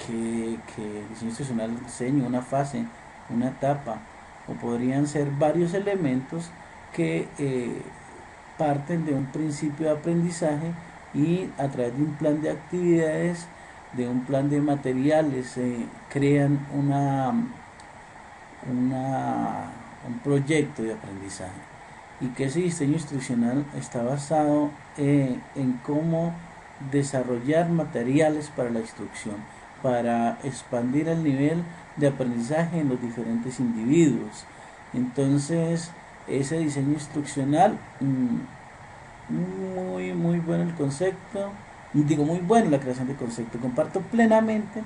que el diseño instruccional diseño una fase, una etapa, o podrían ser varios elementos que parten de un principio de aprendizaje y a través de un plan de actividades, de un plan de materiales, crean un proyecto de aprendizaje. Y que ese diseño instruccional está basado en cómo desarrollar materiales para la instrucción, para expandir el nivel de aprendizaje en los diferentes individuos. Entonces, ese diseño instruccional, muy bueno el concepto, digo muy bueno la creación de concepto, comparto plenamente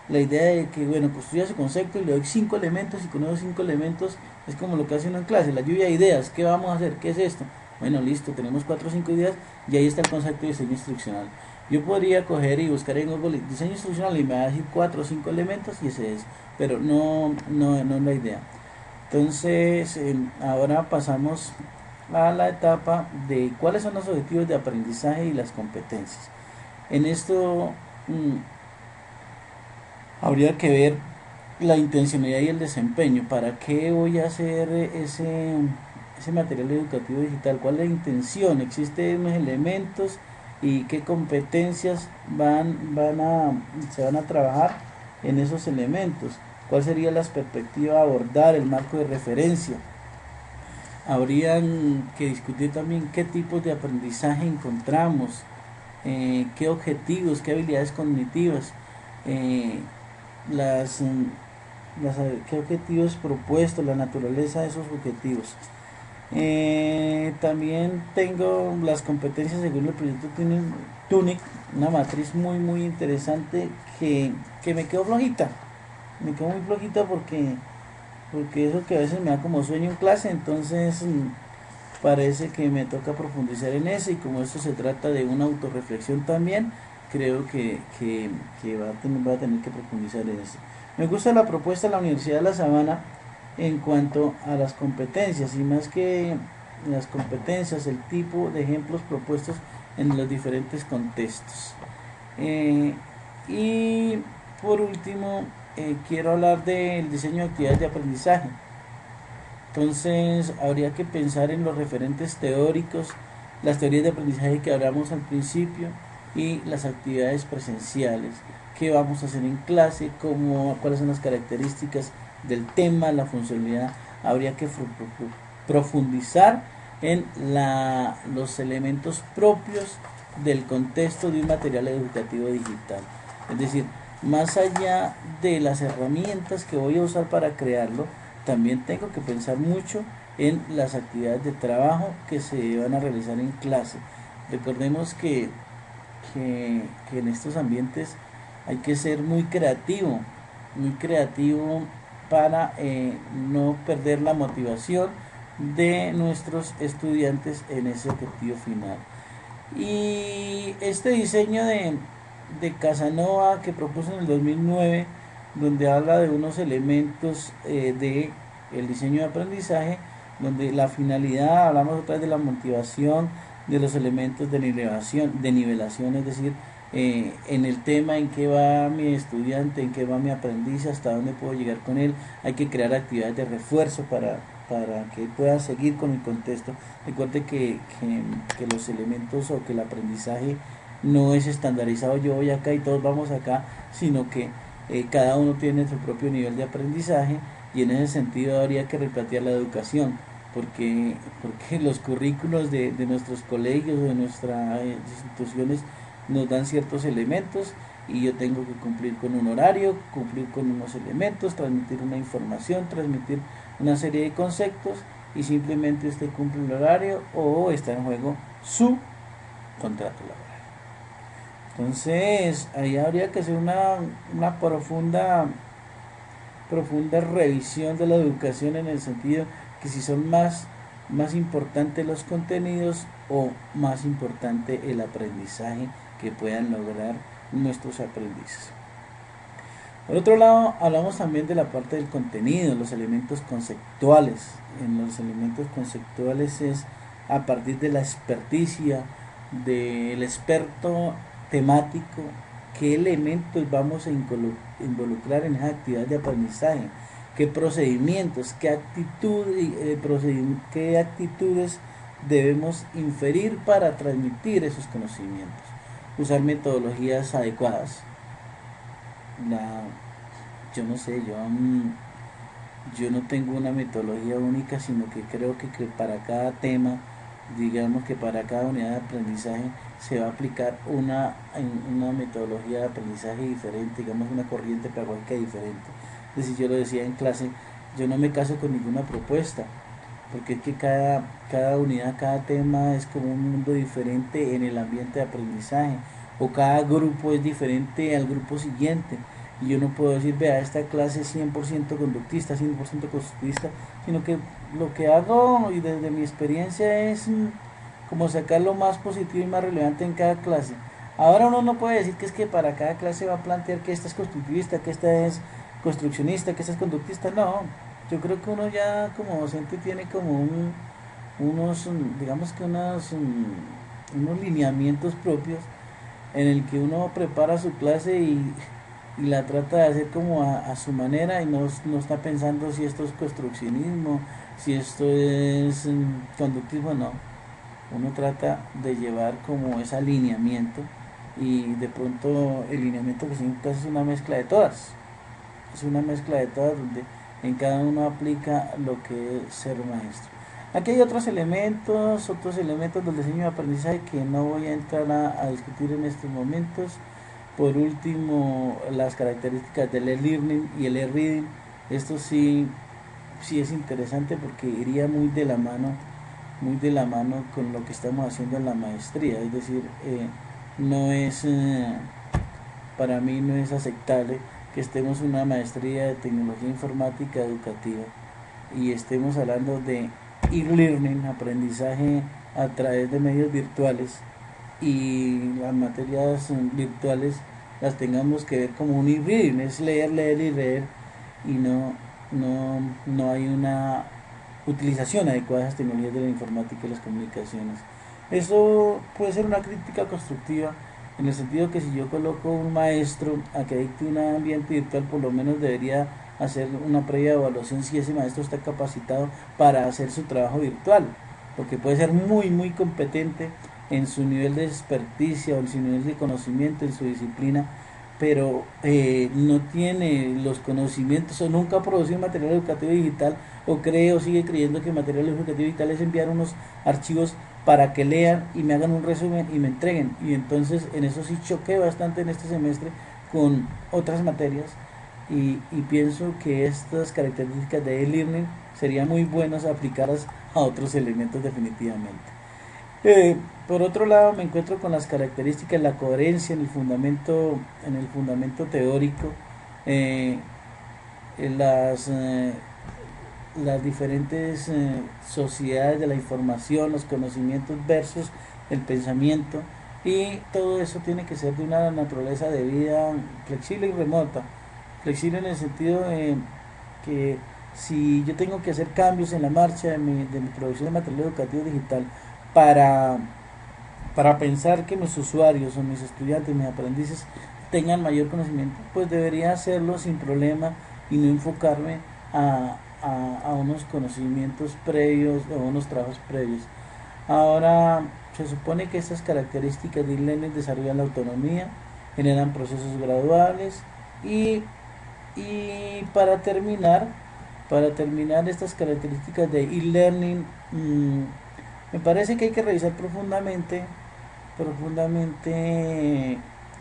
la idea de que, bueno, construya su concepto y le doy 5 elementos, y con esos 5 elementos es como lo que hace uno en clase, la lluvia de ideas. ¿Qué vamos a hacer? ¿Qué es esto? Bueno, listo, tenemos 4 o 5 ideas y ahí está el concepto de diseño instruccional. Yo podría coger y buscar en Google diseño instruccional y me va a decir 4 o 5 elementos y ese es, pero no es la idea. Entonces, ahora pasamos a la etapa de cuáles son los objetivos de aprendizaje y las competencias. En esto habría que ver la intencionalidad y el desempeño. ¿Para qué voy a hacer ese material educativo digital? ¿Cuál es la intención? ¿Existen unos elementos y qué competencias se van a trabajar en esos elementos? ¿Cuál sería la perspectiva de abordar el marco de referencia? Habrían que discutir también qué tipos de aprendizaje encontramos, qué objetivos, qué habilidades cognitivas, eh, las, qué objetivos propuestos, la naturaleza de esos objetivos. También tengo las competencias según el proyecto Tunic, una matriz muy interesante que me quedó flojita. Me quedó muy flojita porque eso que a veces me da como sueño en clase, entonces parece que me toca profundizar en eso, y como esto se trata de una autorreflexión también, creo que va a tener que profundizar en eso. Me gusta la propuesta de la Universidad de La Sabana en cuanto a las competencias, y más que las competencias, el tipo de ejemplos propuestos en los diferentes contextos. Eh, y por último, quiero hablar del diseño de actividades de aprendizaje. Entonces, habría que pensar en los referentes teóricos, las teorías de aprendizaje que hablamos al principio y las actividades presenciales. ¿Qué vamos a hacer en clase? ¿Cuáles son las características del tema, la funcionalidad? Habría que profundizar en los elementos propios del contexto de un material educativo digital. Es decir, más allá de las herramientas que voy a usar para crearlo, también tengo que pensar mucho en las actividades de trabajo que se van a realizar en clase. Recordemos que en estos ambientes hay que ser muy creativo para no perder la motivación de nuestros estudiantes en ese objetivo final. Y este diseño de Casanova que propuso en el 2009, donde habla de unos elementos de el diseño de aprendizaje, donde la finalidad, hablamos otra vez de la motivación, de los elementos de nivelación, es decir, en el tema en qué va mi estudiante, en qué va mi aprendiz, hasta dónde puedo llegar con él. Hay que crear actividades de refuerzo para que pueda seguir con el contexto. Recuerde que los elementos o que el aprendizaje no es estandarizado, yo voy acá y todos vamos acá, sino que cada uno tiene su propio nivel de aprendizaje, y en ese sentido habría que replantear la educación, porque los currículos de nuestros colegios o de nuestras instituciones nos dan ciertos elementos, y yo tengo que cumplir con un horario, cumplir con unos elementos, transmitir una información, transmitir una serie de conceptos, y simplemente usted cumple el horario o está en juego su contrato laboral. Entonces, ahí habría que hacer una profunda revisión de la educación, en el sentido que si son más importantes los contenidos o más importante el aprendizaje que puedan lograr nuestros aprendices. Por otro lado, hablamos también de la parte del contenido, los elementos conceptuales. En los elementos conceptuales es a partir de la experticia del experto temático qué elementos vamos a involucrar en esa actividad de aprendizaje, qué procedimientos, qué actitudes debemos inferir para transmitir esos conocimientos, usar metodologías adecuadas. La, yo no sé, yo no tengo una metodología única, sino que creo que para cada tema, digamos que para cada unidad de aprendizaje se va a aplicar una metodología de aprendizaje diferente, digamos una corriente pedagógica diferente. Es decir, yo lo decía en clase, yo no me caso con ninguna propuesta, porque es que cada unidad, cada tema es como un mundo diferente en el ambiente de aprendizaje, o cada grupo es diferente al grupo siguiente. Y yo no puedo decir, vea, esta clase es 100% conductista, 100% constructivista, sino que lo que hago y desde mi experiencia es como sacar lo más positivo y más relevante en cada clase. Ahora uno no puede decir que es que para cada clase va a plantear que esta es constructivista, que esta es construccionista, que esta es conductista. No, yo creo que uno ya como docente tiene como unos, digamos que unos lineamientos propios en el que uno prepara su clase y la trata de hacer como a su manera y no está pensando si esto es construccionismo, si esto es conductismo. No, uno trata de llevar como ese alineamiento, y de pronto el lineamiento que se es una mezcla de todas, es una mezcla de todas donde en cada uno aplica lo que es ser maestro. Aquí hay otros elementos del diseño de aprendizaje que no voy a entrar a discutir en estos momentos. Por último, las características del e-learning y el e-reading. Esto sí es interesante porque iría muy de la mano con lo que estamos haciendo en la maestría. Es decir, no es para mí no es aceptable que estemos en una maestría de tecnología informática educativa y estemos hablando de e-learning, aprendizaje a través de medios virtuales, y las materias virtuales las tengamos que ver como un e-reading, es leer y leer, y no hay una utilización adecuada de las tecnologías de la informática y las comunicaciones. Eso puede ser una crítica constructiva, en el sentido que si yo coloco un maestro a que dicte un ambiente virtual, por lo menos debería hacer una previa evaluación si ese maestro está capacitado para hacer su trabajo virtual, porque puede ser muy competente en su nivel de experticia o en su nivel de conocimiento, en su disciplina, pero no tiene los conocimientos o nunca ha producido material educativo digital, o cree o sigue creyendo que material educativo digital es enviar unos archivos para que lean y me hagan un resumen y me entreguen. Y entonces en eso sí choqué bastante en este semestre con otras materias, y pienso que estas características de e-learning serían muy buenas aplicadas a otros elementos definitivamente. Por otro lado, me encuentro con las características, la coherencia en el fundamento teórico, eh, las, eh, las diferentes sociedades de la información, los conocimientos versus el pensamiento, y todo eso tiene que ser de una naturaleza de vida flexible y remota. Flexible en el sentido que si yo tengo que hacer cambios en la marcha de mi producción de material educativo digital para, para pensar que mis usuarios o mis estudiantes, mis aprendices tengan mayor conocimiento, pues debería hacerlo sin problema y no enfocarme a unos conocimientos previos o unos trabajos previos. Ahora, se supone que estas características de e-learning desarrollan la autonomía, generan procesos graduales, y para terminar estas características de e-learning, me parece que hay que revisar profundamente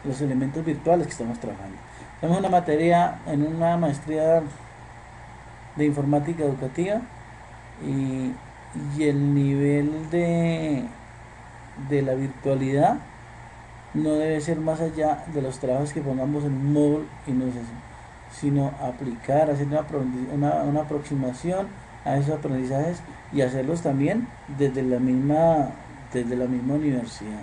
los elementos virtuales que estamos trabajando. Tenemos una materia en una maestría de informática educativa, y, y el nivel de la virtualidad no debe ser más allá de los trabajos que pongamos en un módulo, y no es eso, sino aplicar, hacer una aproximación a esos aprendizajes y hacerlos también desde la misma universidad.